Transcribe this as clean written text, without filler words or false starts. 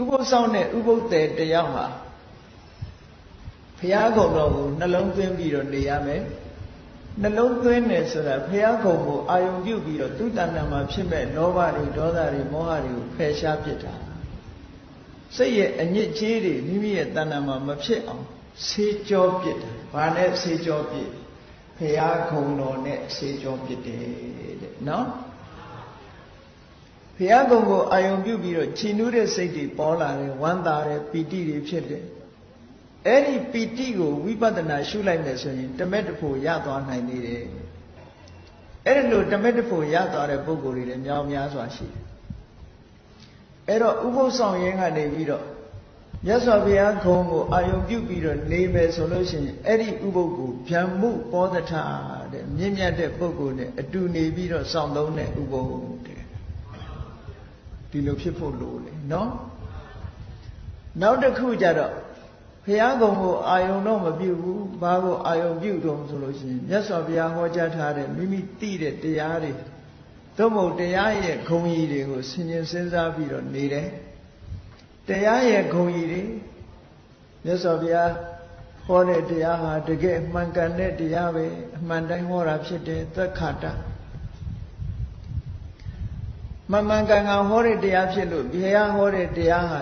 ပုသ်ဆောင်တဲ့ဥပုသ်တဲ့တယောက်ဟာဘုရားကုံတော်ကိုနှလုံးသွင်းပြီးတော့နေရမယ်နှလုံးသွင်းတယ်ဆိုတာဘုရားကုံကိုအာယုံပြုပြီးတော့သူတဏ္ဍာမှာဖြစ်မဲ့လောဘတွေဒေါသတွေမောဟတွေကိုဖယ်ရှားပစ်တာစိတ်ရဲ့အညစ်အကြေးတွေမိမိရဲ့တဏ္ဍာမှာမဖြစ်အောင်ဆေးကြောပစ်တာဘာနဲ့ဆေးကြောပစ်ဘုရားကုံတော်နဲ့ဆေးကြောပစ်တယ်တဲ့နော်ဘုရားကုံကိုအာယုံပြုပြီးတော့ချီနူးတဲ့စိတ်တွေပေါ်လာတယ်ဝမ်းသာတယ်ပီတိတွေဖြစ်တယ်အဲ့ဒီပီတိကိုဝိပဿနာရှုလိုက်မယ်ဆိုရင်တမက်တဖို့ရသွားနိုင်သေးတယ်အဲ့ဒါလို့တမက်တဖို့ရသွားတဲ့ပုဂ္ဂိုလ်တွေလည်းများများစွာရှိတယ်အဲ့တော့ဥပုသ်ဆောင်ရင်းကနေပြီးတော့မြတ်စွာဘုရားခုံကိုအာယုံပြုပြီးတော့နေမယ်ဆိုလို့ရှိရင်အဲ့ဒီဥပုသ်ကိုဗျံမှုပောဒထတဲ့မြင့်မြတ်တဲ့ပုဂ္ဂိုလ်နဲ့အတူနေပြီးတော့စောင့်သုံးတဲ့ဥပုသ်တဲ့ဒီလိုဖြစ်ဖို့လိုတယ်နော်နောက်တစ်ခုကြတော့ဘုရားကုံကိုအာယုံတော့မပြုဘူးဘာကိုအာယုံပြုတော့ဆိုလို့ရှိရင်မြတ်စွာဘုရားဟောကြားထားတဲ့မိမိသိတဲ့တရားတွေသို့မဟုတ်တရားရဲ့ဂုဏ်ကြီးတွေကိုဆင်ခြင်စဉ်းစားပြီးတော့နေတယ်တရားရဲ့ဂုဏ်ကြီးတွေမြတ်စွာဘုရားဟောတဲ့တရားဟာတကယ်အမှန်ကန်တဲ့တရားပဲအမှန်တိုင်းဟောတာဖြစ်တယ်သက်ခါတမှန်ကန်ဟောတဲ့တရားဖြစ်လို့ဘုရားဟောတဲ့တရားဟာ